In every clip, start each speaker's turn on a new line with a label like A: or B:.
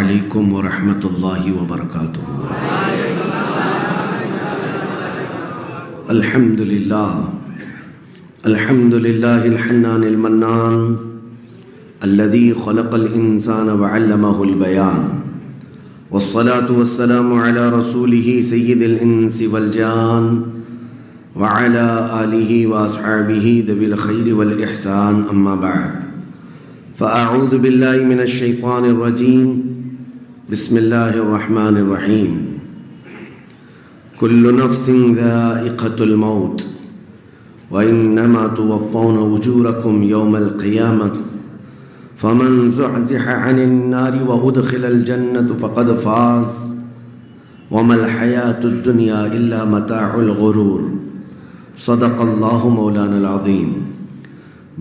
A: علیکم ورحمۃ اللہ وبرکاتہ۔ الحمد للہ الحنان المنان الذي خلق الإنسان وعلمه البيان، والصلاة والسلام على رسوله سيد الإنس والجان وعلى آله وأصحابه ذوي الخير والإحسان، أما بعد، فأعوذ بالله من الشيطان الرجيم، بسم الله الرحمن الرحيم۔ كل نفس ذائقة الموت وإنما توفون أجوركم يوم القيامة فمن زحزح عن النار وأدخل الجنة فقد فاز وما الحياة الدنيا إلا متاع الغرور، صدق اللہ مولانا العظیم۔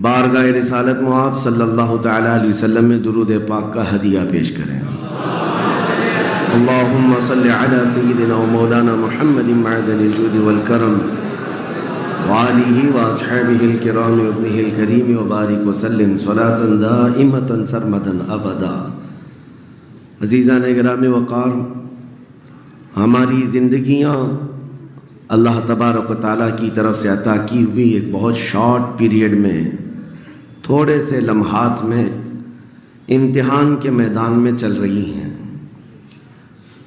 A: بارگاہ رسالت مآب صلی اللہ تعالیٰ علیہ وسلم میں درود پاک کا ہدیہ پیش کریں۔ اللہم صلی علی سیدنا و مولانا محمد معدن الجود والکرم وآلہ واصحابہ الکرام وابنہ الکریم وبارک وسلم صلاة دائمة سرمدا ابدا۔ عزیزان گرامی وقار، ہماری زندگیاں اللہ تبارک و تعالیٰ کی طرف سے عطا کی ہوئی ایک بہت شارٹ پیریڈ میں، تھوڑے سے لمحات میں امتحان کے میدان میں چل رہی ہیں،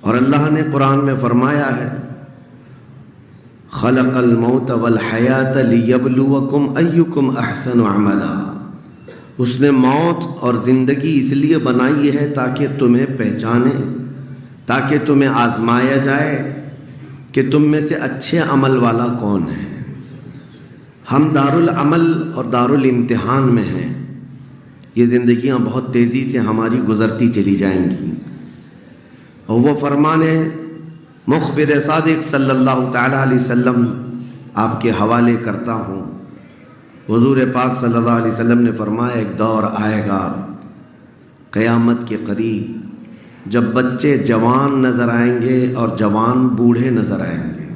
A: اور اللہ نے قرآن میں فرمایا ہے خلق الموت والحیات لیبلوکم ایکم احسن عملا۔ اس نے موت اور زندگی اس لیے بنائی ہے تاکہ تمہیں پہچانے، تاکہ تمہیں آزمایا جائے کہ تم میں سے اچھے عمل والا کون ہے۔ ہم دارالعمل اور دارالامتحان میں ہیں۔ یہ زندگیاں بہت تیزی سے ہماری گزرتی چلی جائیں گی، اور وہ فرمان مخبر صادق صلی اللہ تعالیٰ علیہ وسلم آپ کے حوالے کرتا ہوں۔ حضور پاک صلی اللہ علیہ وسلم نے فرمایا ایک دور آئے گا قیامت کے قریب جب بچے جوان نظر آئیں گے اور جوان بوڑھے نظر آئیں گے۔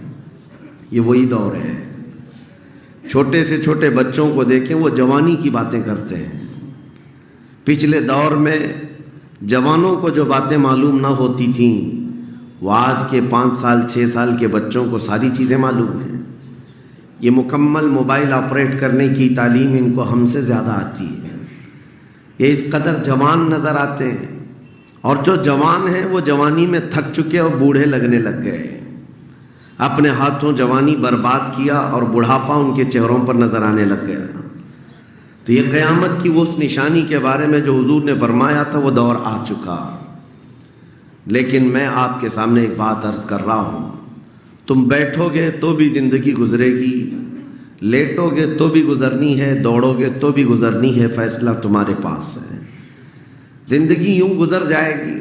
A: یہ وہی دور ہے۔ چھوٹے سے چھوٹے بچوں کو دیکھیں، وہ جوانی کی باتیں کرتے ہیں۔ پچھلے دور میں جوانوں کو جو باتیں معلوم نہ ہوتی تھیں، وہ آج کے 5 سال 6 سال کے بچوں کو ساری چیزیں معلوم ہیں۔ یہ مکمل موبائل آپریٹ کرنے کی تعلیم ان کو ہم سے زیادہ آتی ہے۔ یہ اس قدر جوان نظر آتے ہیں، اور جو جوان ہیں وہ جوانی میں تھک چکے اور بوڑھے لگنے لگ گئے۔ اپنے ہاتھوں جوانی برباد کیا اور بڑھاپا ان کے چہروں پر نظر آنے لگ گیا۔ تو یہ قیامت کی وہ اس نشانی کے بارے میں جو حضور نے فرمایا تھا، وہ دور آ چکا۔ لیکن میں آپ کے سامنے ایک بات عرض کر رہا ہوں، تم بیٹھو گے تو بھی زندگی گزرے گی، لیٹو گے تو بھی گزرنی ہے، دوڑو گے تو بھی گزرنی ہے، فیصلہ تمہارے پاس ہے۔ زندگی یوں گزر جائے گی،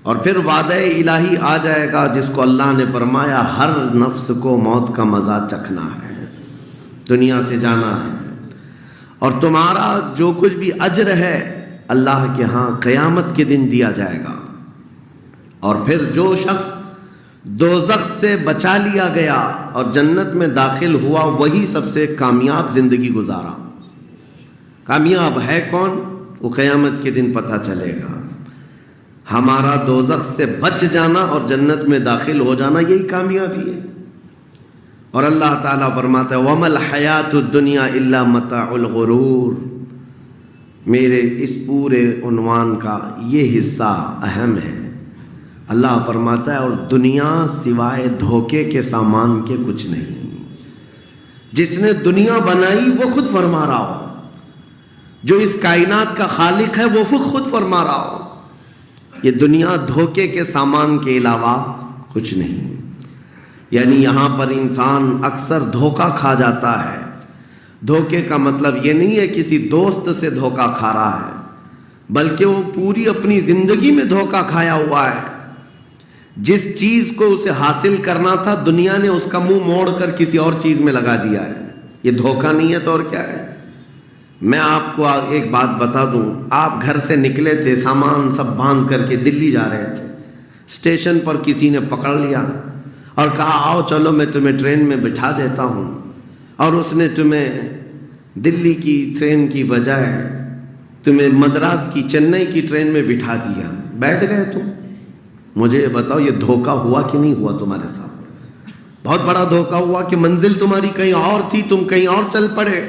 A: اور پھر وعدہ الہی آ جائے گا جس کو اللہ نے فرمایا ہر نفس کو موت کا مزہ چکھنا ہے، دنیا سے جانا ہے، اور تمہارا جو کچھ بھی اجر ہے اللہ کے ہاں قیامت کے دن دیا جائے گا۔ اور پھر جو شخص دوزخ سے بچا لیا گیا اور جنت میں داخل ہوا، وہی سب سے کامیاب زندگی گزارا۔ کامیاب ہے کون؟ وہ قیامت کے دن پتہ چلے گا۔ ہمارا دوزخ سے بچ جانا اور جنت میں داخل ہو جانا، یہی کامیابی ہے۔ اور اللہ تعالیٰ فرماتا ہے وَمَا الْحَيَاةُ الدُّنْيَا إِلَّا مَتَاعُ الْغُرُورِ۔ میرے اس پورے عنوان کا یہ حصہ اہم ہے۔ اللہ فرماتا ہے اور دنیا سوائے دھوکے کے سامان کے کچھ نہیں۔ جس نے دنیا بنائی وہ خود فرما رہا ہو، جو اس کائنات کا خالق ہے وہ خود فرما رہا ہو، یہ دنیا دھوکے کے سامان کے علاوہ کچھ نہیں۔ یعنی یہاں پر انسان اکثر دھوکہ کھا جاتا ہے۔ دھوکے کا مطلب یہ نہیں ہے کسی دوست سے دھوکہ کھا رہا ہے، بلکہ وہ پوری اپنی زندگی میں دھوکہ کھایا ہوا ہے۔ جس چیز کو اسے حاصل کرنا تھا، دنیا نے اس کا منہ موڑ کر کسی اور چیز میں لگا دیا ہے۔ یہ دھوکہ نہیں ہے تو اور کیا ہے؟ میں آپ کو ایک بات بتا دوں، آپ گھر سے نکلے تھے، سامان سب باندھ کر کے دلی جا رہے تھے، اسٹیشن پر کسی نے پکڑ لیا اور کہا آؤ چلو میں تمہیں ٹرین میں بٹھا دیتا ہوں، اور اس نے تمہیں دلی کی ٹرین کی بجائے تمہیں مدراس کی چنئی کی ٹرین میں بٹھا دیا، بیٹھ گئے تم. مجھے یہ بتاؤ یہ دھوکہ ہوا کہ نہیں ہوا تمہارے ساتھ؟ بہت بڑا دھوکہ ہوا کہ منزل تمہاری کہیں اور تھی، تم کہیں اور چل پڑے.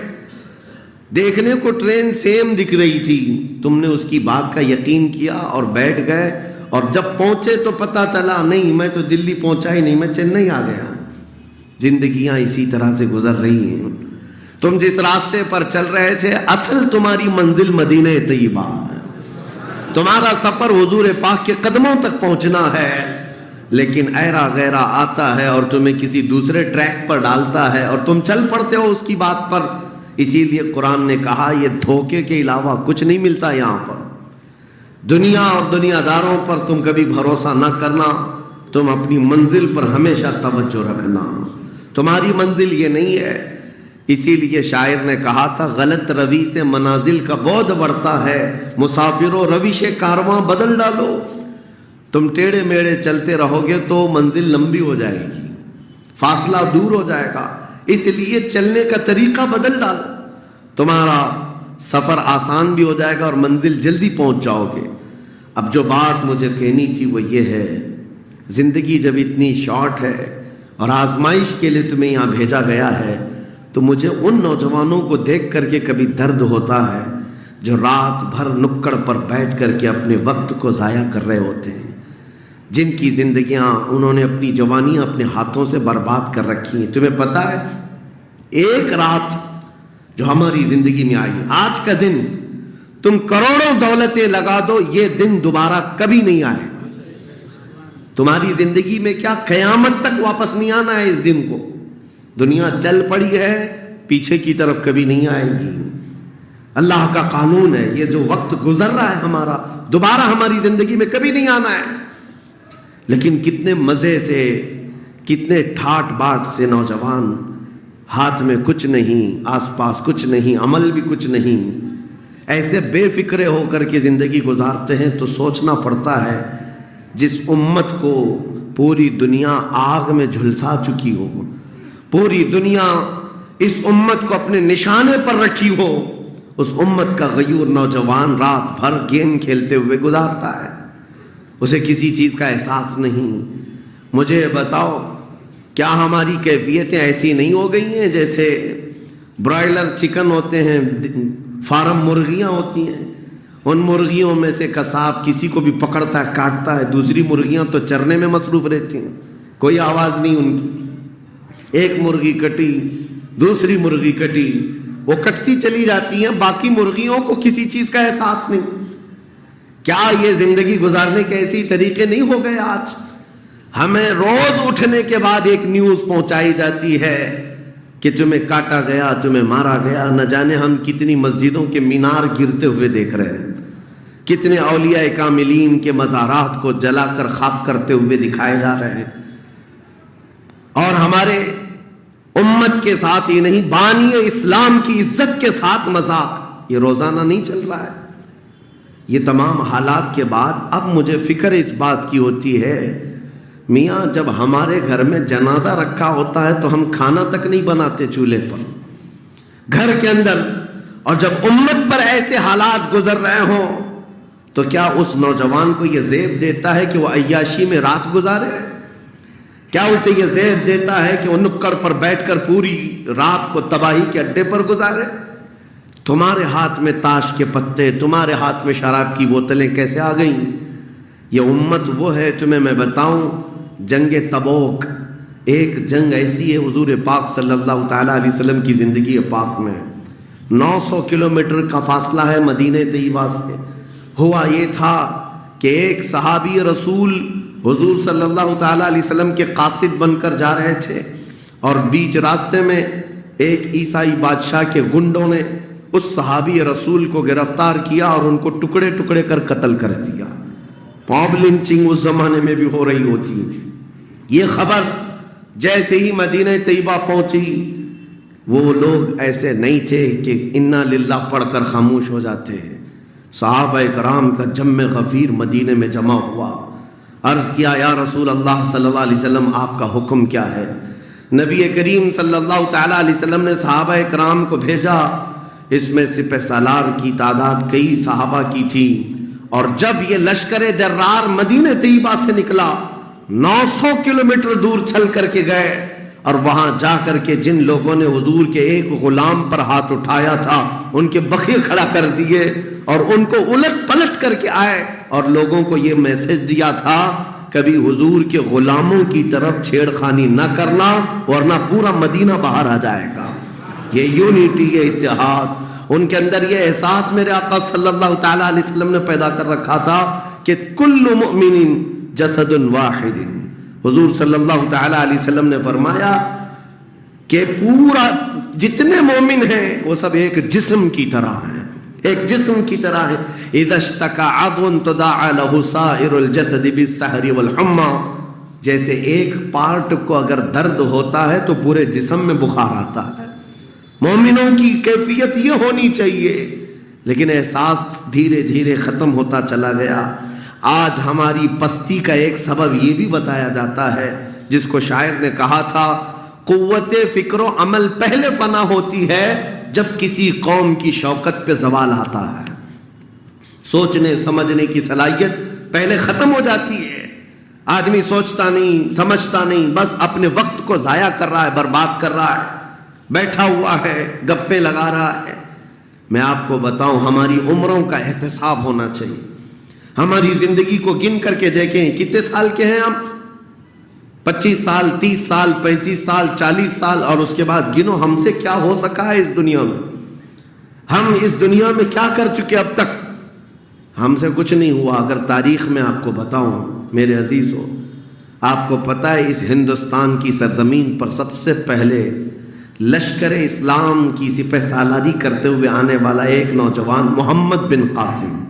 A: دیکھنے کو ٹرین سیم دکھ رہی تھی، تم نے اس کی بات کا یقین کیا اور بیٹھ گئے، اور جب پہنچے تو پتہ چلا نہیں میں تو دلی پہنچا ہی نہیں، میں چنئی آ گیا. زندگیاں اسی طرح سے گزر رہی ہیں. تم جس راستے پر چل رہے تھے اصل تمہاری منزل مدینہ طیبہ ہے، تمہارا سفر حضور پاک کے قدموں تک پہنچنا ہے، لیکن ایرا غیرہ آتا ہے اور تمہیں کسی دوسرے ٹریک پر ڈالتا ہے اور تم چل پڑتے ہو اس کی بات پر. اسی لیے قرآن نے کہا یہ دھوکے کے علاوہ کچھ نہیں ملتا یہاں پر. دنیا اور دنیا داروں پر تم کبھی بھروسہ نہ کرنا، تم اپنی منزل پر ہمیشہ توجہ رکھنا. تمہاری منزل یہ نہیں ہے. اسی لیے شاعر نے کہا تھا غلط روی سے منازل کا بعد بڑھتا ہے، مسافروں روش کارواں بدل ڈالو. تم ٹیڑھے میڑے چلتے رہو گے تو منزل لمبی ہو جائے گی، فاصلہ دور ہو جائے گا. اس لیے چلنے کا طریقہ بدل ڈالو، تمہارا سفر آسان بھی ہو جائے گا اور منزل جلدی پہنچ جاؤ گے. اب جو بات مجھے کہنی تھی وہ یہ ہے، زندگی جب اتنی شارٹ ہے اور آزمائش کے لیے تمہیں یہاں بھیجا گیا ہے تو مجھے ان نوجوانوں کو دیکھ کر کے کبھی درد ہوتا ہے جو رات بھر نکڑ پر بیٹھ کر کے اپنے وقت کو ضائع کر رہے ہوتے ہیں، جن کی زندگیاں انہوں نے اپنی جوانیاں اپنے ہاتھوں سے برباد کر رکھی ہیں. تمہیں پتہ ہے ایک رات جو ہماری زندگی میں آئی، آج کا دن تم کروڑوں دولتیں لگا دو یہ دن دوبارہ کبھی نہیں آئے. تمہاری زندگی میں کیا قیامت تک واپس نہیں آنا ہے اس دن کو. دنیا چل پڑی ہے پیچھے کی طرف کبھی نہیں آئے گی. اللہ کا قانون ہے یہ جو وقت گزر رہا ہے ہمارا دوبارہ ہماری زندگی میں کبھی نہیں آنا ہے. لیکن کتنے مزے سے، کتنے ٹھاٹ باٹ سے نوجوان، ہاتھ میں کچھ نہیں، آس پاس کچھ نہیں، عمل بھی کچھ نہیں، ایسے بے فکرے ہو کر کے زندگی گزارتے ہیں. تو سوچنا پڑتا ہے جس امت کو پوری دنیا آگ میں جھلسا چکی ہو، پوری دنیا اس امت کو اپنے نشانے پر رکھی ہو، اس امت کا غیور نوجوان رات بھر گیم کھیلتے ہوئے گزارتا ہے، اسے کسی چیز کا احساس نہیں. مجھے بتاؤ کیا ہماری کیفیتیں ایسی نہیں ہو گئی ہیں جیسے برائلر چکن ہوتے ہیں، فارم مرغیاں ہوتی ہیں، ان مرغیوں میں سے قصاب کسی کو بھی پکڑتا ہے کاٹتا ہے، دوسری مرغیاں تو چرنے میں مصروف رہتی ہیں، کوئی آواز نہیں ان کی. ایک مرغی کٹی، دوسری مرغی کٹی، وہ کٹتی چلی جاتی ہیں، باقی مرغیوں کو کسی چیز کا احساس نہیں. کیا یہ زندگی گزارنے کے ایسی طریقے نہیں ہو گئے؟ آج ہمیں روز اٹھنے کے بعد ایک نیوز پہنچائی جاتی ہے کہ تمہیں کاٹا گیا، تمہیں مارا گیا. نہ جانے ہم کتنی مسجدوں کے مینار گرتے ہوئے دیکھ رہے ہیں، کتنے اولیاء کاملین کے مزارات کو جلا کر خاک کرتے ہوئے دکھائے جا رہے ہیں. اور ہمارے امت کے ساتھ ہی نہیں، بانی اسلام کی عزت کے ساتھ مذاق یہ روزانہ نہیں چل رہا ہے. یہ تمام حالات کے بعد اب مجھے فکر اس بات کی ہوتی ہے میاں جب ہمارے گھر میں جنازہ رکھا ہوتا ہے تو ہم کھانا تک نہیں بناتے چولہے پر گھر کے اندر، اور جب امت پر ایسے حالات گزر رہے ہوں تو کیا اس نوجوان کو یہ زیب دیتا ہے کہ وہ عیاشی میں رات گزارے؟ کیا اسے یہ زیب دیتا ہے کہ وہ نکڑ پر بیٹھ کر پوری رات کو تباہی کے اڈے پر گزارے؟ تمہارے ہاتھ میں تاش کے پتے، تمہارے ہاتھ میں شراب کی بوتلیں کیسے آ گئیں؟ یہ امت وہ ہے، تمہیں میں بتاؤں جنگ تبوک ایک جنگ ایسی ہے حضور پاک صلی اللہ تعالیٰ علیہ وسلم کی زندگی پاک میں 900 کلومیٹر کا فاصلہ ہے مدینہ طیبہ سے. ہوا یہ تھا کہ ایک صحابی رسول حضور صلی اللہ تعالیٰ علیہ وسلم کے قاصد بن کر جا رہے تھے، اور بیچ راستے میں ایک عیسائی بادشاہ کے گنڈوں نے اس صحابی رسول کو گرفتار کیا اور ان کو ٹکڑے ٹکڑے کر قتل کر دیا. پاپ لنچنگ اس زمانے میں بھی ہو رہی ہوتی. یہ خبر جیسے ہی مدینہ طیبہ پہنچی، وہ لوگ ایسے نہیں تھے کہ انا للہ پڑھ کر خاموش ہو جاتے ہیں. صحابہ کرام کا جم غفیر مدینے میں جمع ہوا. عرض کیا یا رسول اللہ صلی اللہ علیہ وسلم آپ کا حکم کیا ہے؟ نبی کریم صلی اللہ تعالیٰ علیہ وسلم نے صحابہ کرام کو بھیجا. اس میں سپہ سالار کی تعداد کئی صحابہ کی تھی اور جب یہ لشکر جرار مدینہ طیبہ سے نکلا 900 کلومیٹر دور چل کر کے گئے، اور وہاں جا کر کے جن لوگوں نے حضور کے ایک غلام پر ہاتھ اٹھایا تھا ان کے بخیے کھڑا کر دیے اور ان کو الٹ پلٹ کر کے آئے اور لوگوں کو یہ میسج دیا تھا کبھی حضور کے غلاموں کی طرف چھیڑ خانی نہ کرنا ورنہ پورا مدینہ باہر آ جائے گا۔ یہ یونٹی، یہ اتحاد، ان کے اندر یہ احساس میرے آقا صلی اللہ تعالیٰ علیہ وسلم نے پیدا کر رکھا تھا کہ کل مؤمن جسد واحد۔ حضور صلی اللہ تعالیٰ علیہ وسلم نے فرمایا کہ پورا جتنے مومن ہیں وہ سب ایک جسم کی طرح ہیں، ایک جسم کی طرح ہے۔ اذا اشتکى عضو تداعى له سائر الجسد بالسحر والحمى، جیسے ایک پارٹ کو اگر درد ہوتا ہے تو پورے جسم میں بخار آتا ہے۔ مومنوں کی کیفیت یہ ہونی چاہیے، لیکن احساس دھیرے دھیرے ختم ہوتا چلا گیا۔ آج ہماری پستی کا ایک سبب یہ بھی بتایا جاتا ہے جس کو شاعر نے کہا تھا، قوت فکر و عمل پہلے فنا ہوتی ہے جب کسی قوم کی شوکت پہ زوال آتا ہے۔ سوچنے سمجھنے کی صلاحیت پہلے ختم ہو جاتی ہے، آدمی سوچتا نہیں سمجھتا نہیں، بس اپنے وقت کو ضائع کر رہا ہے، برباد کر رہا ہے، بیٹھا ہوا ہے، گپیں لگا رہا ہے۔ میں آپ کو بتاؤں ہماری عمروں کا احتساب ہونا چاہیے۔ ہماری زندگی کو گن کر کے دیکھیں کتنے سال کے ہیں ہم، 25 سال 30 سال 35 سال 40 سال، اور اس کے بعد گنو ہم سے کیا ہو سکا ہے اس دنیا میں، ہم اس دنیا میں کیا کر چکے اب تک، ہم سے کچھ نہیں ہوا۔ اگر تاریخ میں آپ کو بتاؤں میرے عزیزو، آپ کو پتہ ہے اس ہندوستان کی سرزمین پر سب سے پہلے لشکر اسلام کی سپہ سالاری کرتے ہوئے آنے والا ایک نوجوان محمد بن قاسم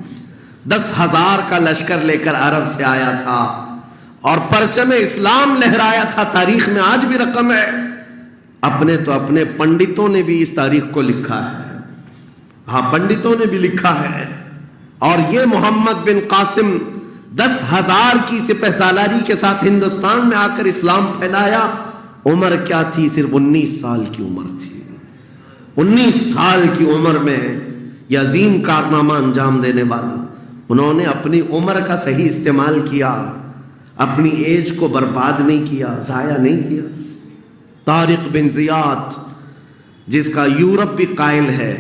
A: 10,000 کا لشکر لے کر عرب سے آیا تھا اور پرچم اسلام لہرایا تھا۔ تاریخ میں آج بھی رقم ہے، اپنے تو اپنے پنڈتوں نے بھی اس تاریخ کو لکھا ہے، ہاں پنڈتوں نے بھی لکھا ہے۔ اور یہ محمد بن قاسم 10,000 کی سپہ سالاری کے ساتھ ہندوستان میں آ کر اسلام پھیلایا۔ عمر کیا تھی؟ صرف 19 سال کی عمر تھی۔ 19 سال کی عمر میں یہ عظیم کارنامہ انجام دینے والا، انہوں نے اپنی عمر کا صحیح استعمال کیا، اپنی ایج کو برباد نہیں کیا، ضائع نہیں کیا۔ طارق بن زیاد جس کا یورپ بھی قائل ہے،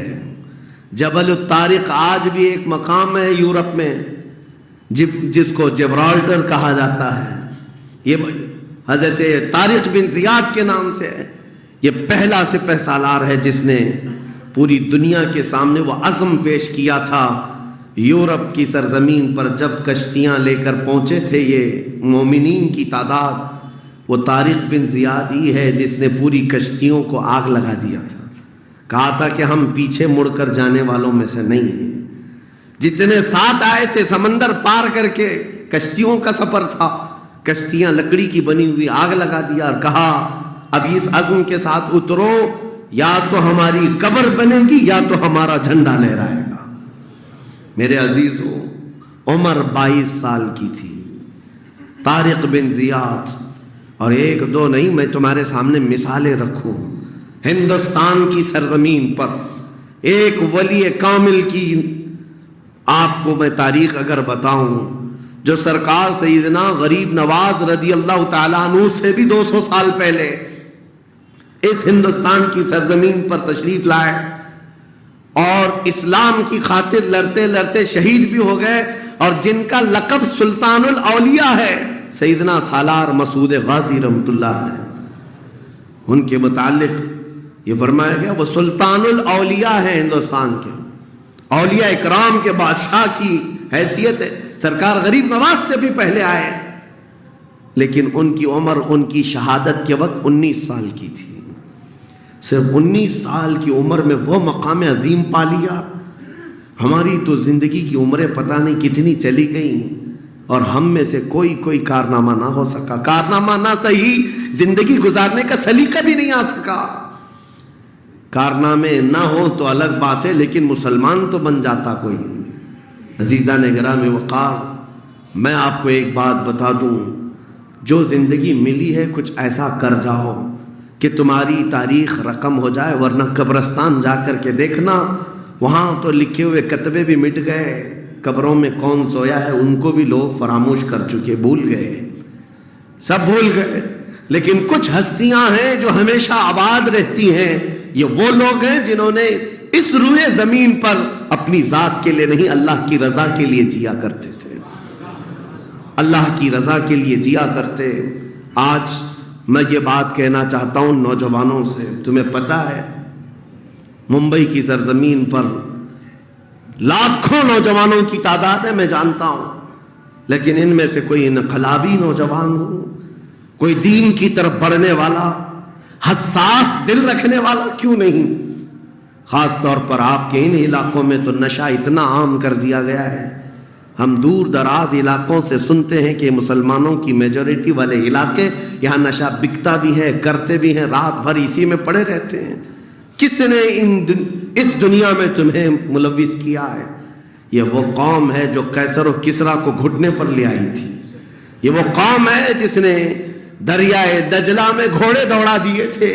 A: جبل الطارق آج بھی ایک مقام ہے یورپ میں جس کو جبرالٹر کہا جاتا ہے، یہ حضرت طارق بن زیاد کے نام سے ہے۔ یہ پہلا سپہ سالار ہے جس نے پوری دنیا کے سامنے وہ عزم پیش کیا تھا۔ یورپ کی سرزمین پر جب کشتیاں لے کر پہنچے تھے یہ مومنین کی تعداد، وہ طارق بن زیاد ہی ہے جس نے پوری کشتیوں کو آگ لگا دیا تھا، کہا تھا کہ ہم پیچھے مڑ کر جانے والوں میں سے نہیں ہیں۔ جتنے ساتھ آئے تھے سمندر پار کر کے، کشتیوں کا سفر تھا، کشتیاں لکڑی کی بنی ہوئی، آگ لگا دیا اور کہا اب اس عزم کے ساتھ اترو، یا تو ہماری قبر بنے گی یا تو ہمارا جھنڈا لہرائے گا۔ میرے عزیزو، عمر 22 سال کی تھی طارق بن زیاد، اور ایک دو نہیں، میں تمہارے سامنے مثالیں رکھوں۔ ہندوستان کی سرزمین پر ایک ولی کامل کی آپ کو میں تاریخ اگر بتاؤں، جو سرکار سیدنا غریب نواز رضی اللہ تعالیٰ عنہ سے بھی 200 سال پہلے اس ہندوستان کی سرزمین پر تشریف لائے اور اسلام کی خاطر لڑتے لڑتے شہید بھی ہو گئے، اور جن کا لقب سلطان الاولیاء ہے، سیدنا سالار مسعود غازی رحمۃ اللہ علیہ، ان کے متعلق یہ فرمایا گیا وہ سلطان الاولیاء ہیں، ہندوستان کے اولیاء اکرام کے بادشاہ کی حیثیت ہے۔ سرکار غریب نواز سے بھی پہلے آئے، لیکن ان کی عمر ان کی شہادت کے وقت 19 سال کی تھی۔ صرف 19 سال کی عمر میں وہ مقام عظیم پا لیا۔ ہماری تو زندگی کی عمریں پتہ نہیں کتنی چلی گئیں، اور ہم میں سے کوئی کارنامہ نہ ہو سکا، کارنامہ نہ صحیح زندگی گزارنے کا سلیقہ بھی نہیں آ سکا۔ کارنامے نہ ہوں تو الگ بات ہے، لیکن مسلمان تو بن جاتا کوئی۔ عزیزان گرامی وقار، میں آپ کو ایک بات بتا دوں، جو زندگی ملی ہے کچھ ایسا کر جاؤ کہ تمہاری تاریخ رقم ہو جائے، ورنہ قبرستان جا کر کے دیکھنا، وہاں تو لکھے ہوئے کتبے بھی مٹ گئے، قبروں میں کون سویا ہے ان کو بھی لوگ فراموش کر چکے، بھول گئے، سب بھول گئے۔ لیکن کچھ ہستیاں ہیں جو ہمیشہ آباد رہتی ہیں، یہ وہ لوگ ہیں جنہوں نے اس روئے زمین پر اپنی ذات کے لیے نہیں، اللہ کی رضا کے لیے جیا کرتے تھے، اللہ کی رضا کے لیے جیا کرتے۔ آج میں یہ بات کہنا چاہتا ہوں نوجوانوں سے، تمہیں پتہ ہے ممبئی کی سرزمین پر لاکھوں نوجوانوں کی تعداد ہے، میں جانتا ہوں، لیکن ان میں سے کوئی انقلابی نوجوان ہو، کوئی دین کی طرف بڑھنے والا، حساس دل رکھنے والا کیوں نہیں؟ خاص طور پر آپ کے ان علاقوں میں تو نشہ اتنا عام کر دیا گیا ہے، ہم دور دراز علاقوں سے سنتے ہیں کہ مسلمانوں کی میجورٹی والے علاقے، یہاں نشہ بکتا بھی ہے، کرتے بھی ہیں، رات بھر اسی میں پڑے رہتے ہیں۔ کس نے اس دنیا میں تمہیں ملوث کیا ہے؟ یہ وہ قوم ہے جو قیصر و کسریٰ کو گھٹنے پر لے آئی تھی، یہ وہ قوم ہے جس نے دریائے دجلہ میں گھوڑے دوڑا دیے تھے،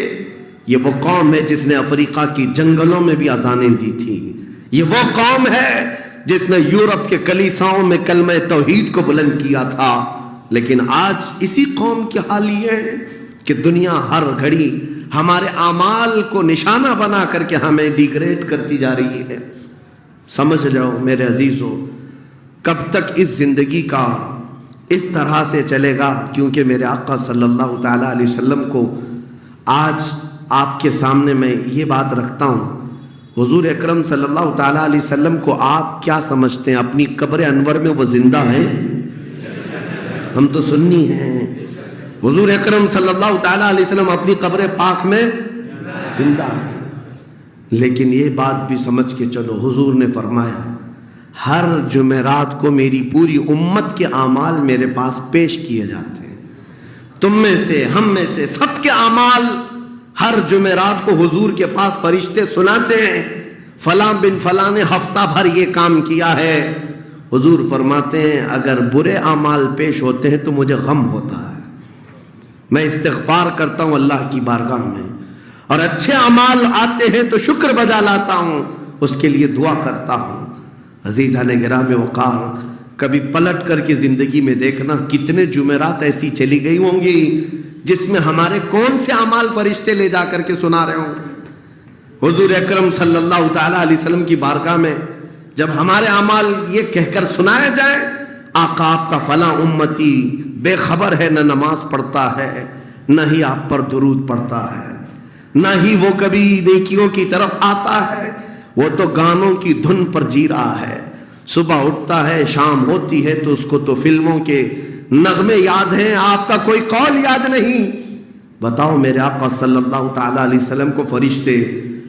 A: یہ وہ قوم ہے جس نے افریقہ کی جنگلوں میں بھی اذانیں دی تھی، یہ وہ قوم ہے جس نے یورپ کے کلیساؤں میں کلمہ توحید کو بلند کیا تھا۔ لیکن آج اسی قوم کی حال یہ ہے کہ دنیا ہر گھڑی ہمارے اعمال کو نشانہ بنا کر کے ہمیں ڈیگریڈ کرتی جا رہی ہے۔ سمجھ جاؤ میرے عزیزو، کب تک اس زندگی کا اس طرح سے چلے گا؟ کیونکہ میرے آقا صلی اللہ تعالیٰ علیہ وسلم کو آج آپ کے سامنے میں یہ بات رکھتا ہوں، حضور اکرم صلی اللہ تعالیٰ علیہ وسلم کو آپ کیا سمجھتے ہیں؟ اپنی قبر انور میں وہ زندہ ہیں؟ ہم تو سنی ہیں۔ حضور اکرم صلی اللہ تعالیٰ علیہ وسلم اپنی قبر پاک میں زندہ ہیں، لیکن یہ بات بھی سمجھ کے چلو، حضور نے فرمایا ہر جمعرات کو میری پوری امت کے اعمال میرے پاس پیش کیے جاتے ہیں، تم میں سے، ہم میں سے، سب کے اعمال ہر جمعرات کو حضور کے پاس فرشتے سناتے ہیں، فلاں بن فلاں نے ہفتہ بھر یہ کام کیا ہے۔ حضور فرماتے ہیں اگر برے اعمال پیش ہوتے ہیں تو مجھے غم ہوتا ہے، میں استغفار کرتا ہوں اللہ کی بارگاہ میں، اور اچھے اعمال آتے ہیں تو شکر بجا لاتا ہوں، اس کے لیے دعا کرتا ہوں۔ عزیزان گرامی وقار، کبھی پلٹ کر کے زندگی میں دیکھنا کتنے جمعرات ایسی چلی گئی ہوں گی جس میں ہمارے کون سے اعمال فرشتے لے جا کر کے سنا رہے ہوں گے۔ حضور اکرم صلی اللہ تعالیٰ علیہ وسلم کی بارگاہ میں جب ہمارے اعمال یہ کہہ کر سنایا جائے آقا آپ کا فلاں امتی بے خبر ہے، نہ نماز پڑھتا ہے، نہ ہی آپ پر درود پڑھتا ہے، نہ ہی وہ کبھی نیکیوں کی طرف آتا ہے، وہ تو گانوں کی دھن پر جی رہا ہے، صبح اٹھتا ہے، شام ہوتی ہے تو اس کو تو فلموں کے نغمے یاد ہیں، آپ کا کوئی قول یاد نہیں۔ بتاؤ میرے آقا صلی اللہ تعالیٰ علیہ وسلم کو فرشتے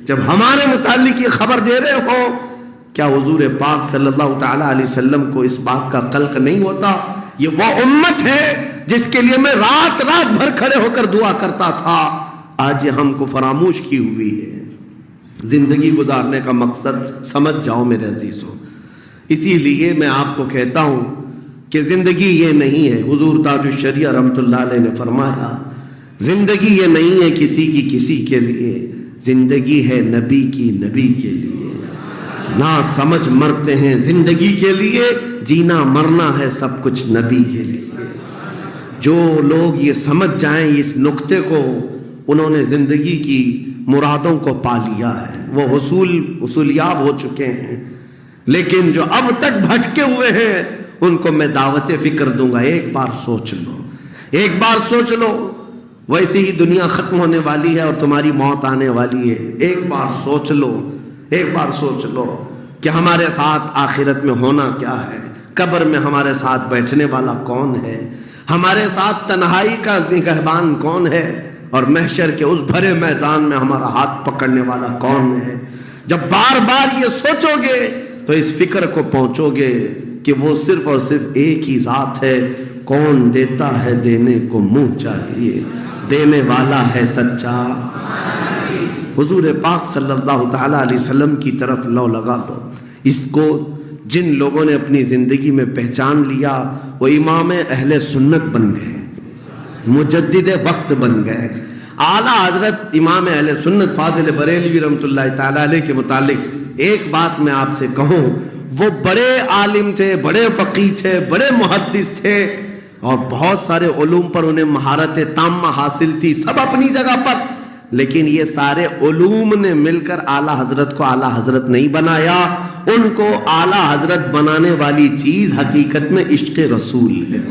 A: جب ہمارے متعلق یہ خبر دے رہے ہو، کیا حضور پاک صلی اللہ تعالیٰ علیہ وسلم کو اس بات کا قلق نہیں ہوتا؟ یہ وہ امت ہے جس کے لیے میں رات رات بھر کھڑے ہو کر دعا کرتا تھا، آج یہ ہم کو فراموش کی ہوئی ہے۔ زندگی گزارنے کا مقصد سمجھ جاؤ میرے عزیزوں، اسی لیے میں آپ کو کہتا ہوں کہ زندگی یہ نہیں ہے، حضور تاج الشریعہ رحمۃ اللہ علیہ نے فرمایا زندگی یہ نہیں ہے کسی کے لیے، زندگی ہے نبی کی نبی کے لیے، نہ سمجھ مرتے ہیں زندگی کے لیے، جینا مرنا ہے سب کچھ نبی کے لیے۔ جو لوگ یہ سمجھ جائیں اس نقطے کو، انہوں نے زندگی کی مرادوں کو پا لیا ہے، وہ حصولیاب ہو چکے ہیں۔ لیکن جو اب تک بھٹکے ہوئے ہیں ان کو میں دعوت فکر دوں گا، ایک بار سوچ لو، ایک بار سوچ لو، ویسے ہی دنیا ختم ہونے والی ہے اور تمہاری موت آنے والی ہے، ایک بار سوچ لو، ایک بار سوچ لو کہ ہمارے ساتھ آخرت میں ہونا کیا ہے، قبر میں ہمارے ساتھ بیٹھنے والا کون ہے، ہمارے ساتھ تنہائی کا نگہبان کون ہے، اور محشر کے اس بھرے میدان میں ہمارا ہاتھ پکڑنے والا کون ہے۔ جب بار بار یہ سوچو گے تو اس فکر کو پہنچو گے کہ وہ صرف اور صرف ایک ہی ذات ہے، کون دیتا ہے دینے کو منہ چاہیے، دینے والا ہے سچا۔ حضور پاک صلی اللہ تعالیٰ علیہ وسلم کی طرف لو لگا دو۔ اس کو جن لوگوں نے اپنی زندگی میں پہچان لیا وہ امام اہل سنت بن گئے، مجدد وقت بن گئے۔ اعلیٰ حضرت امام اہل سنت فاضل بریلوی رحمۃ اللہ تعالیٰ علیہ کے متعلق ایک بات میں آپ سے کہوں، وہ بڑے عالم تھے، بڑے فقیہ تھے، بڑے محدث تھے، اور بہت سارے علوم پر انہیں مہارت تامہ حاصل تھی، سب اپنی جگہ پر، لیکن یہ سارے علوم نے مل کر اعلیٰ حضرت کو اعلیٰ حضرت نہیں بنایا. ان کو اعلیٰ حضرت بنانے والی چیز حقیقت میں عشق رسول ہے.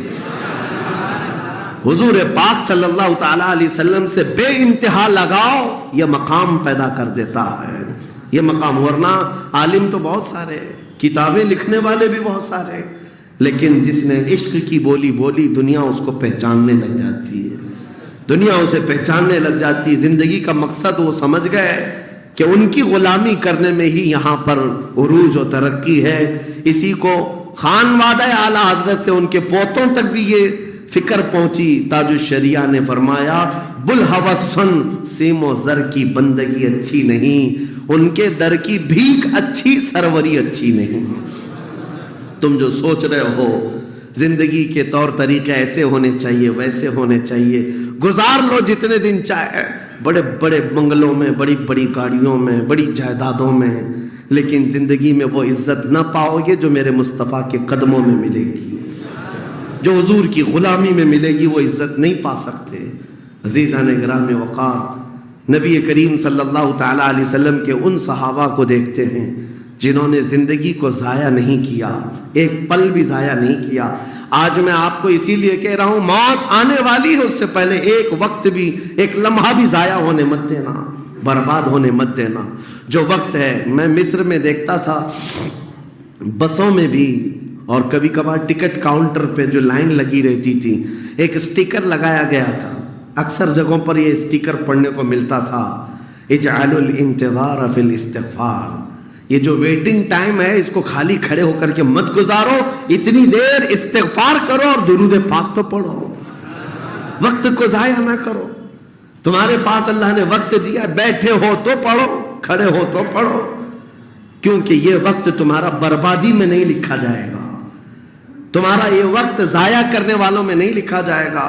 A: حضور پاک صلی اللہ تعالیٰ علیہ وسلم سے بے انتہا لگاؤ یہ مقام پیدا کر دیتا ہے. یہ مقام، ورنہ عالم تو بہت سارے، کتابیں لکھنے والے بھی بہت سارے، لیکن جس نے عشق کی بولی بولی دنیا اس کو پہچاننے لگ جاتی ہے، دنیا اسے پہچاننے لگ جاتی ہے. زندگی کا مقصد وہ سمجھ گئے کہ ان کی غلامی کرنے میں ہی یہاں پر عروج و ترقی ہے. اسی کو خانوادہ اعلیٰ حضرت سے ان کے پوتوں تک بھی یہ فکر پہنچی. تاج الشریعہ نے فرمایا بلحوثن سیم و زر کی بندگی اچھی نہیں، ان کے در کی بھیک اچھی، سروری اچھی نہیں. تم جو سوچ رہے ہو زندگی کے طور طریقے ایسے ہونے چاہیے، ویسے ہونے چاہیے، گزار لو جتنے دن چاہے، بڑے بڑے بنگلوں میں، بڑی بڑی گاڑیوں میں، بڑی جائیدادوں میں، لیکن زندگی میں وہ عزت نہ پاؤ گے جو میرے مصطفیٰ کے قدموں میں ملے گی، جو حضور کی غلامی میں ملے گی وہ عزت نہیں پا سکتے. عزیزان گرام وقار، نبی کریم صلی اللہ تعالیٰ علیہ وسلم کے ان صحابہ کو دیکھتے ہیں جنہوں نے زندگی کو ضائع نہیں کیا، ایک پل بھی ضائع نہیں کیا. آج میں آپ کو اسی لیے کہہ رہا ہوں موت آنے والی ہے، اس سے پہلے ایک وقت بھی، ایک لمحہ بھی ضائع ہونے مت دینا، برباد ہونے مت دینا. جو وقت ہے، میں مصر میں دیکھتا تھا بسوں میں بھی، اور کبھی کبھار ٹکٹ کاؤنٹر پہ جو لائن لگی رہتی تھی ایک اسٹیکر لگایا گیا تھا، اکثر جگہوں پر یہ اسٹیکر پڑھنے کو ملتا تھا، اجعلوا الانتظار فی الاستغفار. یہ جو ویٹنگ ٹائم ہے اس کو خالی کھڑے ہو کر کے مت گزارو، اتنی دیر استغفار کرو اور درود پاک تو پڑھو، وقت کو ضائع نہ کرو. تمہارے پاس اللہ نے وقت دیا، بیٹھے ہو تو پڑھو، کھڑے ہو تو پڑھو، کیونکہ یہ وقت تمہارا بربادی میں نہیں لکھا جائے گا، تمہارا یہ وقت ضائع کرنے والوں میں نہیں لکھا جائے گا.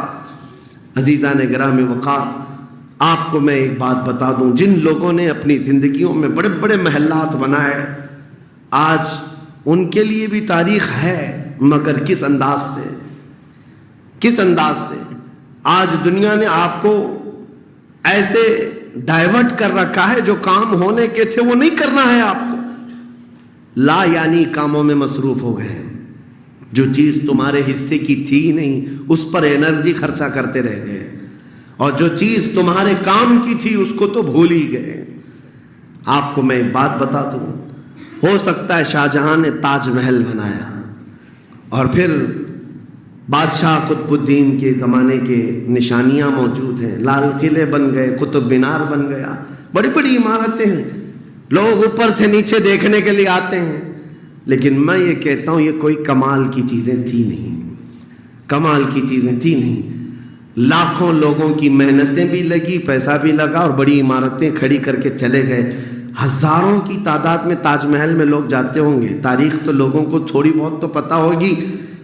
A: عزیزان گرام وقار، آپ کو میں ایک بات بتا دوں، جن لوگوں نے اپنی زندگیوں میں بڑے بڑے محلات بنائے، آج ان کے لیے بھی تاریخ ہے، مگر کس انداز سے، کس انداز سے. آج دنیا نے آپ کو ایسے ڈائیورٹ کر رکھا ہے، جو کام ہونے کے تھے وہ نہیں کرنا ہے آپ کو، لا یعنی کاموں میں مصروف ہو گئے. جو چیز تمہارے حصے کی تھی نہیں اس پر انرجی خرچہ کرتے رہ گئے، اور جو چیز تمہارے کام کی تھی اس کو تو بھول ہی گئے. آپ کو میں ایک بات بتا دوں، ہو سکتا ہے شاہ جہاں نے تاج محل بنایا، اور پھر بادشاہ قطب الدین کے زمانے کے نشانیاں موجود ہیں، لال قلعے بن گئے، قطب مینار بن گیا، بڑی بڑی عمارتیں ہیں، لوگ اوپر سے نیچے دیکھنے کے لیے آتے ہیں. لیکن میں یہ کہتا ہوں یہ کوئی کمال کی چیزیں تھی نہیں، کمال کی چیزیں تھی نہیں. لاکھوں لوگوں کی محنتیں بھی لگی، پیسہ بھی لگا، اور بڑی عمارتیں کھڑی کر کے چلے گئے. ہزاروں کی تعداد میں تاج محل میں لوگ جاتے ہوں گے. تاریخ تو لوگوں کو تھوڑی بہت تو پتہ ہوگی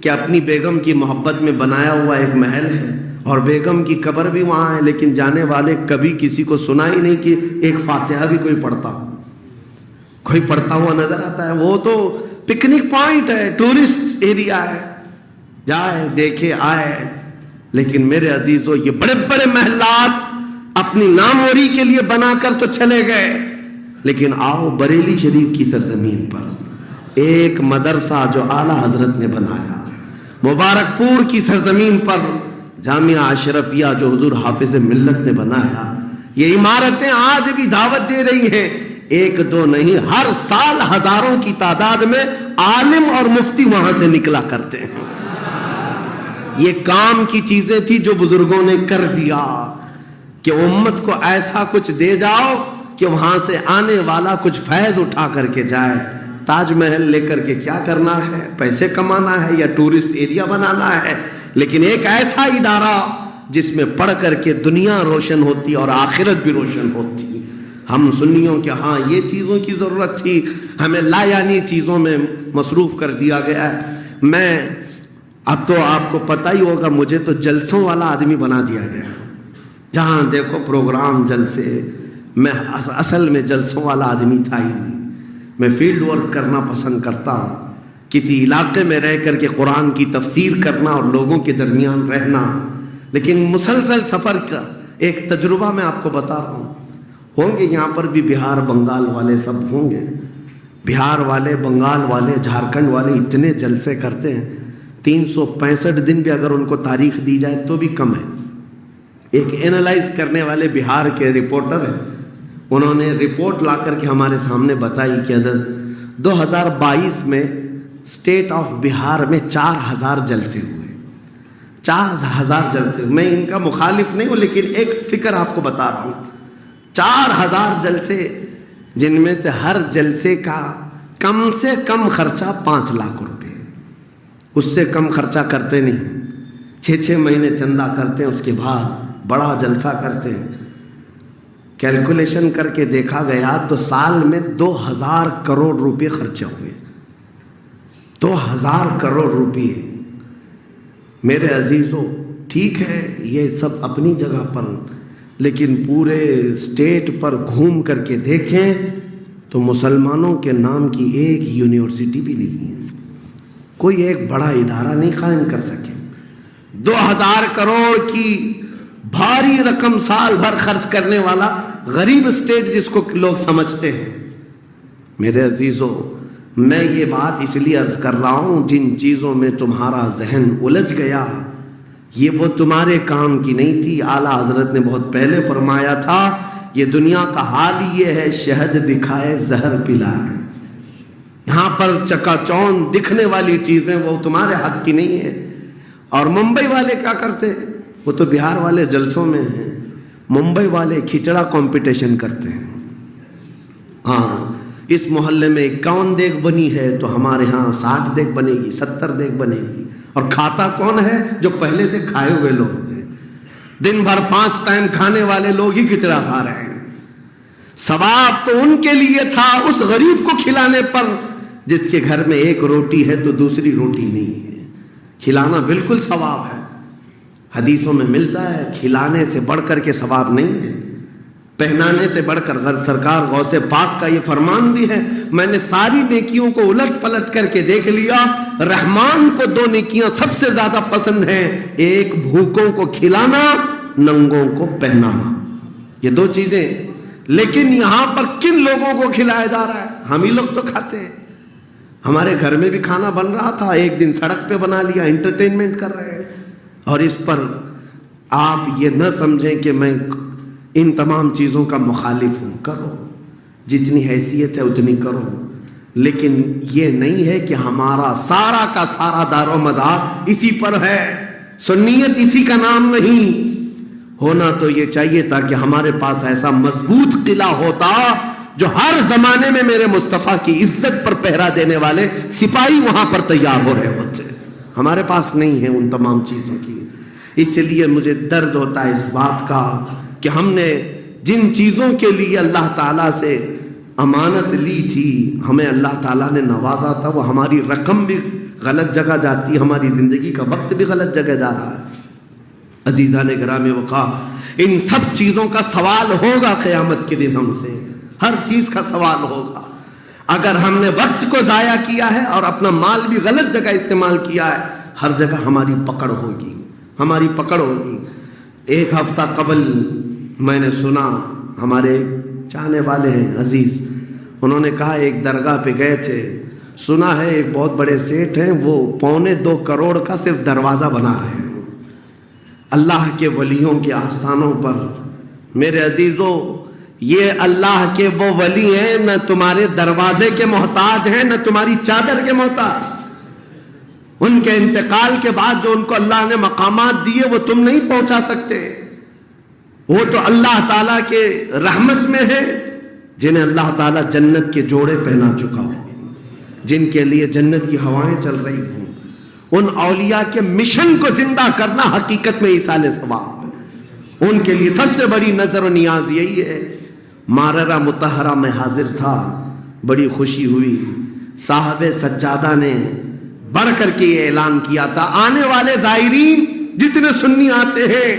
A: کہ اپنی بیگم کی محبت میں بنایا ہوا ایک محل ہے، اور بیگم کی قبر بھی وہاں ہے، لیکن جانے والے کبھی کسی کو سنا ہی نہیں کہ ایک فاتحہ بھی کوئی پڑھتا ہو، کوئی پڑھتا ہوا نظر آتا ہے. وہ تو پکنک پوائنٹ ہے، ٹورسٹ ایریا ہے، جائے دیکھے آئے. لیکن میرے عزیزو، یہ بڑے بڑے محلات اپنی ناموری کے لیے بنا کر تو چلے گئے، لیکن آؤ بریلی شریف کی سرزمین پر ایک مدرسہ جو اعلیٰ حضرت نے بنایا، مبارک پور کی سرزمین پر جامعہ اشرفیہ جو حضور حافظ ملت نے بنایا، یہ عمارتیں آج بھی دعوت دے رہی ہیں. ایک دو نہیں، ہر سال ہزاروں کی تعداد میں عالم اور مفتی وہاں سے نکلا کرتے ہیں. یہ کام کی چیزیں تھی جو بزرگوں نے کر دیا کہ امت کو ایسا کچھ دے جاؤ کہ وہاں سے آنے والا کچھ فیض اٹھا کر کے جائے. تاج محل لے کر کے کیا کرنا ہے؟ پیسے کمانا ہے یا ٹورسٹ ایریا بنانا ہے؟ لیکن ایک ایسا ادارہ جس میں پڑھ کر کے دنیا روشن ہوتی اور آخرت بھی روشن ہوتی. ہم سنیوں کے ہاں یہ چیزوں کی ضرورت تھی، ہمیں لا یعنی چیزوں میں مصروف کر دیا گیا ہے. میں اب تو آپ کو پتہ ہی ہوگا، مجھے تو جلسوں والا آدمی بنا دیا گیا، جہاں دیکھو پروگرام جلسے. میں اصل میں جلسوں والا آدمی تھا ہی نہیں. میں فیلڈ ورک کرنا پسند کرتا ہوں، کسی علاقے میں رہ کر کے قرآن کی تفسیر کرنا اور لوگوں کے درمیان رہنا، لیکن مسلسل سفر کا ایک تجربہ میں آپ کو بتا رہا ہوں۔ ہوں گے یہاں پر بھی بہار بنگال والے، سب ہوں گے، بہار والے، بنگال والے، جھارکھنڈ والے اتنے جلسے کرتے ہیں، 365 دن بھی اگر ان کو تاریخ دی جائے تو بھی کم ہے۔ ایک اینالائز کرنے والے بہار کے رپورٹر ہیں، انہوں نے رپورٹ لا کر کے ہمارے سامنے بتائی کہ حضرت 2022 میں اسٹیٹ آف بہار میں 4000 جلسے ہوئے، 4000 جلسے۔ میں ان کا مخالف نہیں ہوں، لیکن ایک فکر آپ کو بتا رہا ہوں، 4000 جلسے، جن میں سے ہر جلسے کا کم سے کم خرچہ 5 لاکھ روپے، اس سے کم خرچہ کرتے نہیں، 6 مہینے چندہ کرتے ہیں، اس کے بعد بڑا جلسہ کرتے ہیں۔ کیلکولیشن کر کے دیکھا گیا تو سال میں 2000 کروڑ روپے خرچے ہوئے، 2000 کروڑ روپے۔ میرے عزیزوں، ٹھیک ہے یہ سب اپنی جگہ پر، لیکن پورے اسٹیٹ پر گھوم کر کے دیکھیں تو مسلمانوں کے نام کی ایک یونیورسٹی بھی نہیں ہے، کوئی ایک بڑا ادارہ نہیں قائم کر سکے۔ 2000 کروڑ کی بھاری رقم سال بھر خرچ کرنے والا غریب اسٹیٹ جس کو لوگ سمجھتے ہیں۔ میرے عزیزوں، میں یہ بات اس لیے عرض کر رہا ہوں، جن چیزوں میں تمہارا ذہن الجھ گیا یہ وہ تمہارے کام کی نہیں تھی۔ اعلیٰ حضرت نے بہت پہلے فرمایا تھا، یہ دنیا کا حال یہ ہے، شہد دکھائے زہر پلائے۔ یہاں پر چکا چوند دکھنے والی چیزیں وہ تمہارے حق کی نہیں ہے۔ اور ممبئی والے کیا کرتے ہیں؟ وہ تو بہار والے جلسوں میں ہیں، ممبئی والے کھچڑا کمپٹیشن کرتے ہیں۔ ہاں، اس محلے میں 51 دیگ بنی ہے تو ہمارے ہاں 60 دیگ بنے گی، 70 دیگ بنے گی، اور کھاتا کون ہے؟ جو پہلے سے کھائے ہوئے لوگ ہیں، دن بھر 5 ٹائم کھانے والے لوگ ہی کھچڑا کھا رہے ہیں۔ ثواب تو ان کے لیے تھا اس غریب کو کھلانے پر جس کے گھر میں ایک روٹی ہے تو دوسری روٹی نہیں ہے، کھلانا بالکل ثواب ہے۔ حدیثوں میں ملتا ہے کھلانے سے بڑھ کر کے ثواب نہیں ہے، پہنانے سے بڑھ کر۔ سرکار غوث پاک کا یہ فرمان بھی ہے، میں نے ساری نیکیوں کو الٹ پلٹ کر کے دیکھ لیا، رحمان کو 2 نیکیاں سب سے زیادہ پسند ہیں، ایک بھوکوں کو کھلانا، ننگوں کو پہنانا، یہ 2 چیزیں۔ لیکن یہاں پر کن لوگوں کو کھلایا جا رہا ہے؟ ہم ہی لوگ تو کھاتے ہیں۔ ہمارے گھر میں بھی کھانا بن رہا تھا، ایک دن سڑک پہ بنا لیا، انٹرٹینمنٹ کر رہے ہیں۔ اور اس پر آپ یہ نہ سمجھیں کہ میں ان تمام چیزوں کا مخالف ہوں، کرو جتنی حیثیت ہے اتنی کرو، لیکن یہ نہیں ہے کہ ہمارا سارا کا سارا دار و مدار اسی پر ہے، سنیت اسی کا نام نہیں۔ ہونا تو یہ چاہیے تاکہ ہمارے پاس ایسا مضبوط قلعہ ہوتا جو ہر زمانے میں میرے مصطفیٰ کی عزت پر پہرا دینے والے سپاہی وہاں پر تیار ہو رہے ہوتے، ہمارے پاس نہیں ہے ان تمام چیزوں کی۔ اس لیے مجھے درد ہوتا ہے اس بات کا کہ ہم نے جن چیزوں کے لیے اللہ تعالیٰ سے امانت لی تھی، ہمیں اللہ تعالیٰ نے نوازا تھا، وہ ہماری رقم بھی غلط جگہ جاتی ہے، ہماری زندگی کا وقت بھی غلط جگہ جا رہا ہے۔ عزیزان گرامی وقا، ان سب چیزوں کا سوال ہوگا قیامت کے دن ہم سے، ہر چیز کا سوال ہوگا۔ اگر ہم نے وقت کو ضائع کیا ہے اور اپنا مال بھی غلط جگہ استعمال کیا ہے، ہر جگہ ہماری پکڑ ہوگی، ہماری پکڑ ہوگی۔ ایک ہفتہ قبل میں نے سنا، ہمارے چاہنے والے ہیں عزیز، انہوں نے کہا ایک درگاہ پہ گئے تھے، سنا ہے ایک بہت بڑے سیٹ ہیں، وہ 2.25 کروڑ کا صرف دروازہ بنا رہے ہیں اللہ کے ولیوں کے آستانوں پر۔ میرے عزیزوں، یہ اللہ کے وہ ولی ہیں، نہ تمہارے دروازے کے محتاج ہیں، نہ تمہاری چادر کے محتاج۔ ان کے انتقال کے بعد جو ان کو اللہ نے مقامات دیے وہ تم نہیں پہنچا سکتے، وہ تو اللہ تعالیٰ کے رحمت میں ہے، جنہیں اللہ تعالیٰ جنت کے جوڑے پہنا چکا ہو، جن کے لیے جنت کی ہوائیں چل رہی ہوں۔ ان اولیاء کے مشن کو زندہ کرنا حقیقت میں ایصال ثواب، ان کے لیے سب سے بڑی نظر و نیاز یہی ہے۔ ماررہ مطہرہ میں حاضر تھا، بڑی خوشی ہوئی، صاحب سجادہ نے بڑھ کر کے یہ اعلان کیا تھا، آنے والے زائرین جتنے سنی آتے ہیں،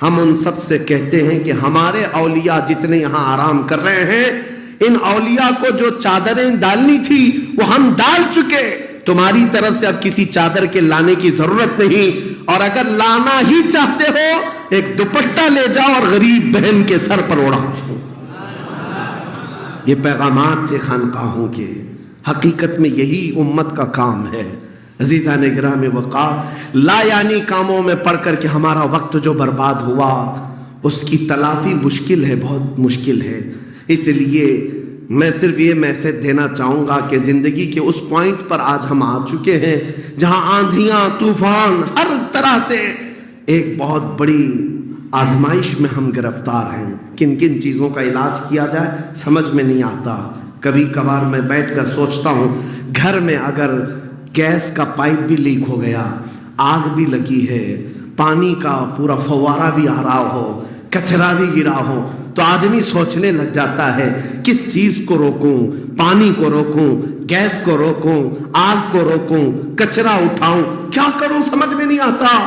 A: ہم ان سب سے کہتے ہیں کہ ہمارے اولیاء جتنے یہاں آرام کر رہے ہیں، ان اولیاء کو جو چادریں ڈالنی تھی وہ ہم ڈال چکے، تمہاری طرف سے اب کسی چادر کے لانے کی ضرورت نہیں، اور اگر لانا ہی چاہتے ہو ایک دوپٹہ لے جاؤ اور غریب بہن کے سر پر اڑاؤ۔ یہ پیغامات تھے خانقاہوں کے، حقیقت میں یہی امت کا کام ہے۔ عزیزان گرام وقار، لا یعنی کاموں میں پڑھ کر کے ہمارا وقت جو برباد ہوا اس کی تلافی مشکل ہے، بہت مشکل ہے۔ اس لیے میں صرف یہ میسج دینا چاہوں گا کہ زندگی کے اس پوائنٹ پر آج ہم آ چکے ہیں جہاں آندھیاں، طوفان، ہر طرح سے ایک بہت بڑی آزمائش میں ہم گرفتار ہیں۔ کن کن چیزوں کا علاج کیا جائے سمجھ میں نہیں آتا۔ کبھی کبھار میں بیٹھ کر سوچتا ہوں گھر میں اگر گیس کا پائپ بھی لیک ہو گیا، آگ بھی لگی ہے، پانی کا پورا فوارہ بھی آ رہا ہو، کچرا بھی گرا ہو، تو آدمی سوچنے لگ جاتا ہے کس چیز کو روکوں، پانی کو روکوں، گیس کو روکوں، آگ کو روکوں، کچرا اٹھاؤں، کیا کروں سمجھ میں نہیں آتا۔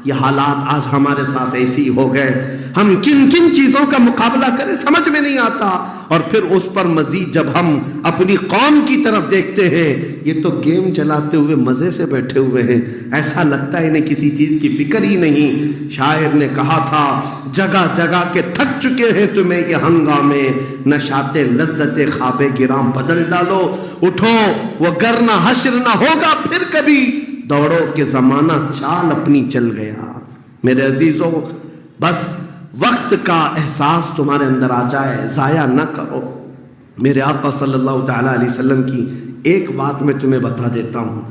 A: یہ حالات آج ہمارے ساتھ ایسی ہو گئے، ہم کن کن چیزوں کا مقابلہ کریں سمجھ میں نہیں آتا۔ اور پھر اس پر مزید جب ہم اپنی قوم کی طرف دیکھتے ہیں، یہ تو گیم چلاتے ہوئے مزے سے بیٹھے ہوئے ہیں، ایسا لگتا ہے انہیں کسی چیز کی فکر ہی نہیں۔ شاعر نے کہا تھا جگہ جگہ کے تھک چکے ہیں تمہیں یہ ہنگامے، نشاط لذت خواب گرام بدل ڈالو، اٹھو وہ گر نہ حشر نہ ہوگا پھر کبھی، دوڑو کہ زمانہ چال اپنی چل گیا۔ میرے عزیزوں، بس وقت کا احساس تمہارے اندر آ جائے، ضائع نہ کرو۔ میرے آقا صلی اللہ تعالیٰ علیہ وسلم کی ایک بات میں تمہیں بتا دیتا ہوں۔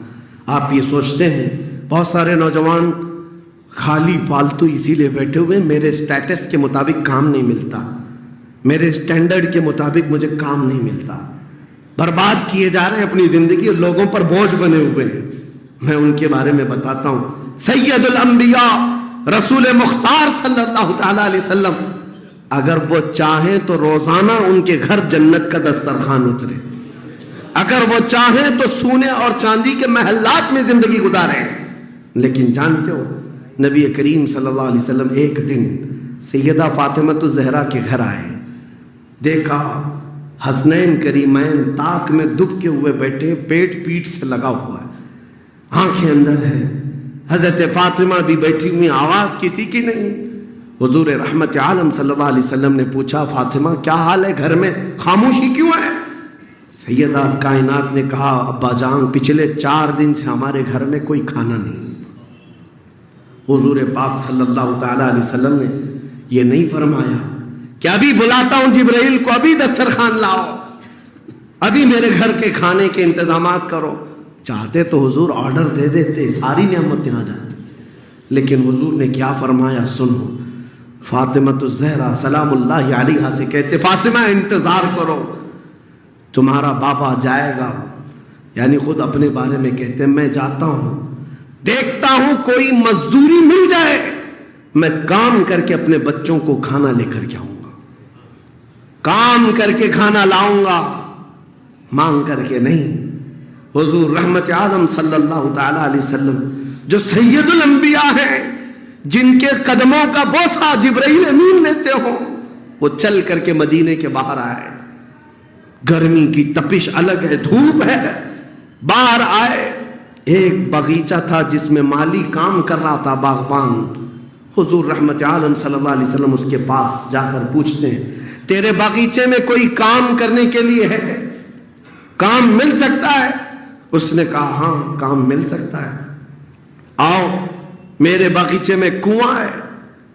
A: آپ یہ سوچتے ہیں بہت سارے نوجوان خالی فالتو اسی لیے بیٹھے ہوئے، میرے سٹیٹس کے مطابق کام نہیں ملتا، میرے سٹینڈرڈ کے مطابق مجھے کام نہیں ملتا، برباد کیے جا رہے ہیں اپنی زندگی اور لوگوں پر بوجھ بنے ہوئے ہیں۔ میں ان کے بارے میں بتاتا ہوں۔ سید الانبیاء رسول مختار صلی اللہ تعالیٰ علیہ وسلم اگر وہ چاہیں تو روزانہ ان کے گھر جنت کا دسترخوان اترے، اگر وہ چاہیں تو سونے اور چاندی کے محلات میں زندگی گزاریں، لیکن جانتے ہو نبی کریم صلی اللہ علیہ وسلم ایک دن سیدہ فاطمہ الزہرا کے گھر آئے، دیکھا حسنین کریمین طاق میں دب کے ہوئے بیٹھے، پیٹ پیٹ سے لگا ہوا ہے، آنکھیں اندر ہے، حضرت فاطمہ بھی بیٹھی ہوئی، آواز کسی کی نہیں۔ حضور رحمت عالم صلی اللہ علیہ وسلم نے پوچھا فاطمہ کیا حال ہے، گھر میں خاموشی کیوں ہے؟ سیدہ کائنات نے کہا ابا جان پچھلے 4 دن سے ہمارے گھر میں کوئی کھانا نہیں۔ حضور پاک صلی اللہ تعالیٰ علیہ وسلم نے یہ نہیں فرمایا کہ ابھی بلاتا ہوں جبرائیل کو، ابھی دسترخوان لاؤ، ابھی میرے گھر کے کھانے کے انتظامات کرو۔ چاہتے تو حضور آرڈر دے دیتے، ساری نعمتیں آ جاتی، لیکن حضور نے کیا فرمایا سنو۔ فاطمہ الزہرا سلام اللہ علیہا سے کہتے فاطمہ انتظار کرو، تمہارا بابا جائے گا، یعنی خود اپنے بارے میں کہتے ہیں میں جاتا ہوں، دیکھتا ہوں کوئی مزدوری مل جائے، میں کام کر کے اپنے بچوں کو کھانا لے کر کے آؤں گا، کام کر کے کھانا لاؤں گا، مانگ کر کے نہیں۔ حضور رحمت عالم صلی اللہ تعالیٰ علیہ وسلم جو سید الانبیاء ہیں، جن کے قدموں کا بوسہ جبرائیل امین لیتے ہوں، وہ چل کر کے مدینے کے باہر آئے، گرمی کی تپش الگ ہے، دھوپ ہے، باہر آئے، ایک باغیچہ تھا جس میں مالی کام کر رہا تھا، باغبان۔ حضور رحمت عالم صلی اللہ علیہ وسلم اس کے پاس جا کر پوچھتے ہیں تیرے باغیچے میں کوئی کام کرنے کے لیے ہے، کام مل سکتا ہے؟ اس نے کہا ہاں کام مل سکتا ہے، آؤ میرے باغیچے میں کنواں ہے،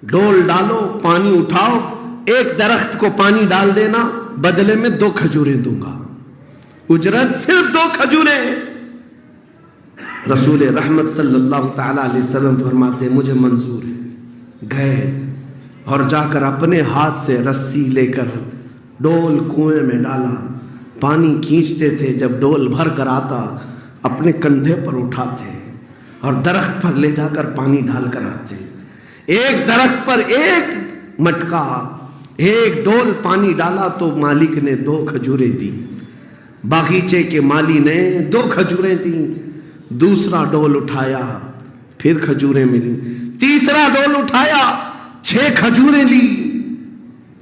A: ڈول ڈالو، پانی اٹھاؤ، ایک درخت کو پانی ڈال دینا، بدلے میں 2 کھجوریں دوں گا، اجرت صرف 2 کھجوریں۔ رسول رحمت صلی اللہ تعالیٰ علیہ وسلم فرماتے مجھے منظور ہے۔ گئے اور جا کر اپنے ہاتھ سے رسی لے کر ڈول کنویں میں ڈالا، پانی کھینچتے تھے، جب ڈول بھر کر آتا اپنے کندھے پر اٹھاتے اور درخت پر لے جا کر پانی ڈال کر آتے، ایک درخت پر ایک مٹکا، ایک ڈول پانی ڈالا تو مالک نے 2 کھجوریں دی، باغیچے کے مالی نے 2 کھجوریں دیں، دوسرا ڈول اٹھایا پھر کھجوریں ملی، تیسرا ڈول اٹھایا 6 کھجوریں لی،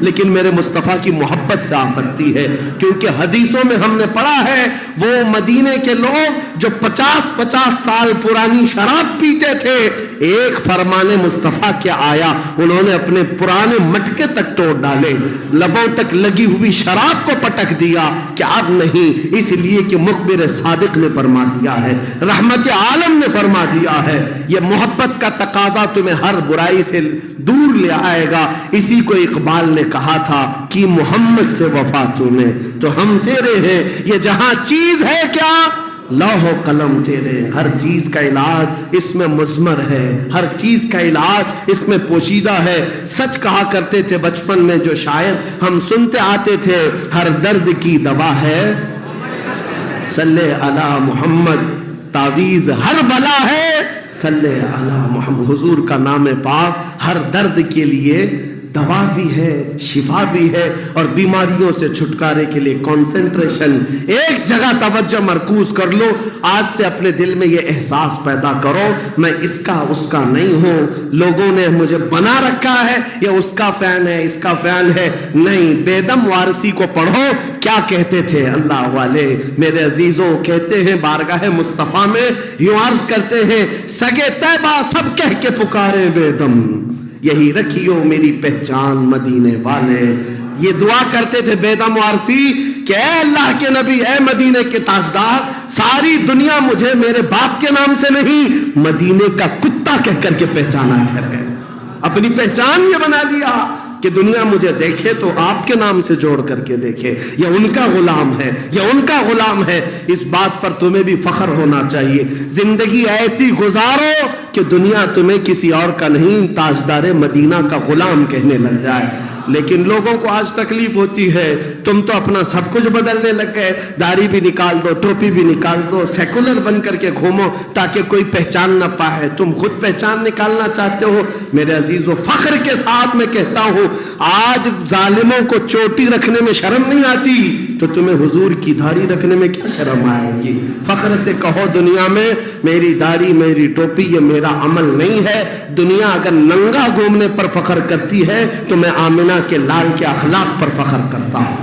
A: لیکن میرے مصطفیٰ کی محبت سے آ سکتی ہے، کیونکہ حدیثوں میں ہم نے پڑھا ہے وہ مدینے کے لوگ جو 50 سال پرانی شراب پیتے تھے، ایک فرمان مصطفیٰ کیا آیا، انہوں نے اپنے پرانے مٹکے تک توڑ ڈالے، لبوں تک لگی ہوئی شراب کو پٹک دیا کہ اب نہیں، اس لیے کہ مخبر صادق نے فرما دیا ہے، رحمت عالم نے فرما دیا ہے، یہ محبت کا تقاضا تمہیں ہر برائی سے دور لے آئے گا۔ اسی کو اقبال نے کہا تھا کہ محمد سے وفا تو نے، تو ہم تیرے ہیں، یہ جہاں چیز ہے کیا، لوح و قلم تیرے، ہر چیز کا علاج اس میں مضمر ہے، ہر چیز کا علاج اس میں پوشیدہ ہے۔ سچ کہا کرتے تھے بچپن میں جو شاعر ہم سنتے آتے تھے، ہر درد کی دوا ہے صلی علی محمد، تعویذ ہر بلا ہے صلی علی محمد۔ حضور کا نام پاک ہر درد کے لیے دوا بھی ہے، شفا بھی ہے، اور بیماریوں سے چھٹکارے کے لیے کنسنٹریشن، ایک جگہ توجہ مرکوز کر لو۔ آج سے اپنے دل میں یہ احساس پیدا کرو میں اس کا اس کا نہیں ہوں، لوگوں نے مجھے بنا رکھا ہے، یہ اس کا فین ہے، اس کا فین ہے، نہیں۔ بیدم وارسی کو پڑھو، کیا کہتے تھے اللہ والے میرے عزیزوں، کہتے ہیں بارگاہ مصطفیٰ میں یوں عرض کرتے ہیں، سگے طیبہ سب کہہ کے پکارے بیدم، یہی رکھیو میری پہچان مدینے والے۔ یہ دعا کرتے تھے بیدم وارسی کہ اے اللہ کے نبی، اے مدینے کے تاجدار، ساری دنیا مجھے میرے باپ کے نام سے نہیں، مدینے کا کتا کہہ کر کے پہچانا کرے۔ اپنی پہچان یہ بنا لیا کہ دنیا مجھے دیکھے تو آپ کے نام سے جوڑ کر کے دیکھے، یہ ان کا غلام ہے، یہ ان کا غلام ہے۔ اس بات پر تمہیں بھی فخر ہونا چاہیے، زندگی ایسی گزارو کہ دنیا تمہیں کسی اور کا نہیں، تاجدار مدینہ کا غلام کہنے لگ جائے۔ لیکن لوگوں کو آج تکلیف ہوتی ہے، تم تو اپنا سب کچھ بدلنے لگ گئے، داڑھی بھی نکال دو، ٹوپی بھی نکال دو، سیکولر بن کر کے گھومو تاکہ کوئی پہچان نہ پائے، تم خود پہچان نکالنا چاہتے ہو۔ میرے عزیزو، فخر کے ساتھ میں کہتا ہوں، آج ظالموں کو چوٹی رکھنے میں شرم نہیں آتی تو تمہیں حضور کی داڑھی رکھنے میں کیا شرم آئے گی؟ فخر سے کہو دنیا میں میری داڑھی میری ٹوپی یہ میرا عمل نہیں ہے۔ دنیا اگر ننگا گھومنے پر فخر کرتی ہے تو میں آمنہ کے لال کے اخلاق پر فخر کرتا ہوں۔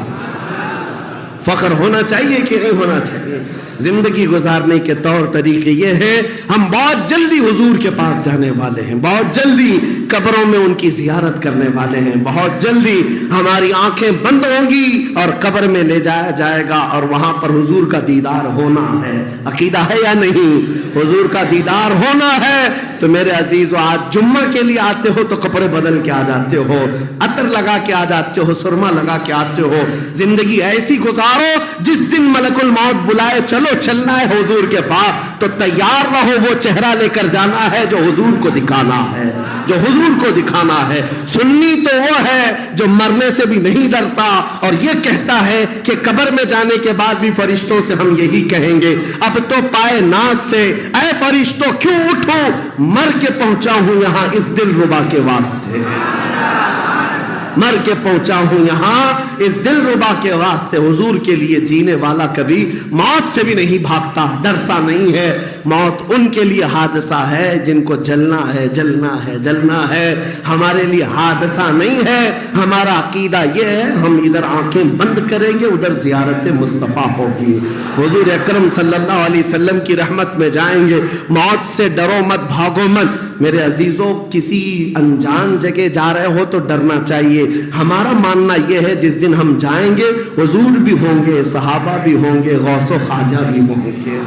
A: فخر ہونا چاہیے کہ نہیں ہونا چاہیے؟ زندگی گزارنے کے طور طریقے یہ ہیں، ہم بہت جلدی حضور کے پاس جانے والے ہیں، بہت جلدی قبروں میں ان کی زیارت کرنے والے ہیں، بہت جلدی ہماری آنکھیں بند ہوں گی اور قبر میں لے جایا جائے گا اور وہاں پر حضور کا دیدار ہونا ہے۔ عقیدہ ہے یا نہیں؟ حضور کا دیدار ہونا ہے۔ تو میرے عزیزو، آج جمعہ کے لیے آتے ہو تو کپڑے بدل کے آ جاتے ہو، عطر لگا کے آ جاتے ہو، سرما لگا کے آتے ہو۔ زندگی ایسی گزارو جس دن ملک الموت بلائے چلو چلنا ہے حضور کے پاس تو تیار رہو، وہ چہرہ لے کر جانا ہے جو حضور کو دکھانا ہے، جو حضور کو دکھانا ہے۔ سنی تو وہ ہے جو مرنے سے بھی نہیں ڈرتا اور یہ کہتا ہے کہ قبر میں جانے کے بعد بھی فرشتوں سے ہم یہی کہیں گے، اب تو پائے ناز سے اے فرشتوں کیوں اٹھو، مر کے پہنچا ہوں یہاں اس دل ربا کے واسطے، مر کے پہنچا ہوں یہاں اس دل ربا کے واسطے۔ حضور کے لیے جینے والا کبھی موت سے بھی نہیں بھاگتا، ڈرتا نہیں ہے۔ موت ان کے لیے حادثہ ہے جن کو جلنا ہے، جلنا ہے، جلنا ہے۔ ہمارے لیے حادثہ نہیں ہے۔ ہمارا عقیدہ یہ ہے، ہم ادھر آنکھیں بند کریں گے، ادھر زیارت مصطفیٰ ہوگی، حضور اکرم صلی اللہ علیہ وسلم کی رحمت میں جائیں گے۔ موت سے ڈرو مت، بھاگو مت۔ میرے عزیزوں، کسی انجان جگہ جا رہے ہو تو ڈرنا چاہیے۔ ہمارا ماننا یہ ہے جس دن ہم جائیں گے حضور بھی ہوں گے، صحابہ بھی ہوں گے، غوث و خواجہ بھی ہوں گے۔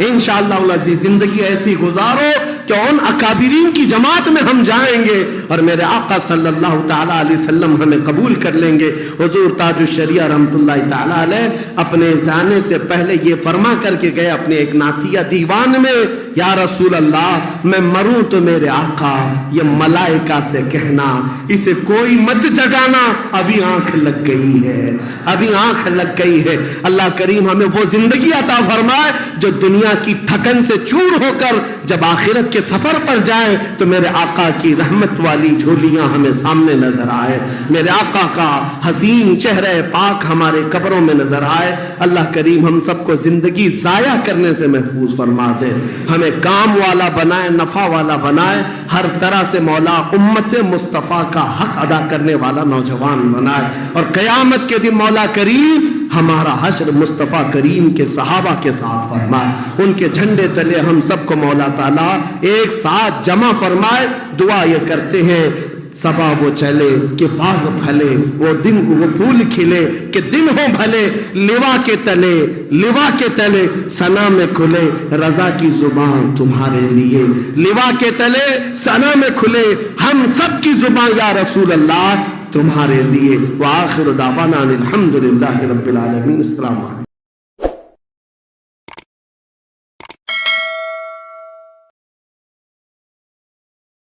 A: انشاءاللہ العزیز زندگی ایسی گزارو کہ ان اکابرین کی جماعت میں ہم جائیں گے اور میرے آقا صلی اللہ تعالیٰ علیہ وسلم ہمیں قبول کر لیں گے۔ حضور تاج الشریعہ رحمت اللہ تعالیٰ علیہ اپنے جانے سے پہلے یہ فرما کر کے گئے اپنے ایک نعتیہ دیوان میں، یا رسول اللہ میں مروں تو میرے آقا یہ ملائکہ سے کہنا اسے کوئی مت جگانا، ابھی آنکھ لگ گئی ہے، ابھی آنکھ لگ گئی ہے۔ اللہ کریم ہمیں وہ زندگی عطا فرمائے جو دنیا کی تھکن سے چور ہو کر جب آخرت کے سفر پر جائیں تو میرے آقا کی رحمت والی والی جھولیاں ہمیں سامنے نظر آئے، میرے آقا کا حسین چہرہ پاک ہمارے قبروں میں نظر آئے۔ اللہ کریم ہم سب کو زندگی ضائع کرنے سے محفوظ فرما دے، ہمیں کام والا بنائے، نفع والا بنائے، ہر طرح سے مولا امت مصطفیٰ کا حق ادا کرنے والا نوجوان بنائے، اور قیامت کے دن مولا کریم ہمارا حشر مصطفیٰ کریم کے صحابہ کے ساتھ فرمائے، ان کے جھنڈے تلے ہم سب کو مولا تعالیٰ ایک ساتھ جمع فرمائے۔ دعا یہ کرتے ہیں صبا وہ چلے کہ باغ پھلے، وہ دن وہ پھول کھلے کہ دن ہو بھلے، لوا کے تلے ثنا میں کھلے رضا کی زبان تمہارے لیے، لوا کے تلے ثنا میں کھلے ہم سب کی زبان یا رسول اللہ تمہارے لیے۔ وآخر دعوانا الحمدللہ رب العالمین۔ السلام علیکم۔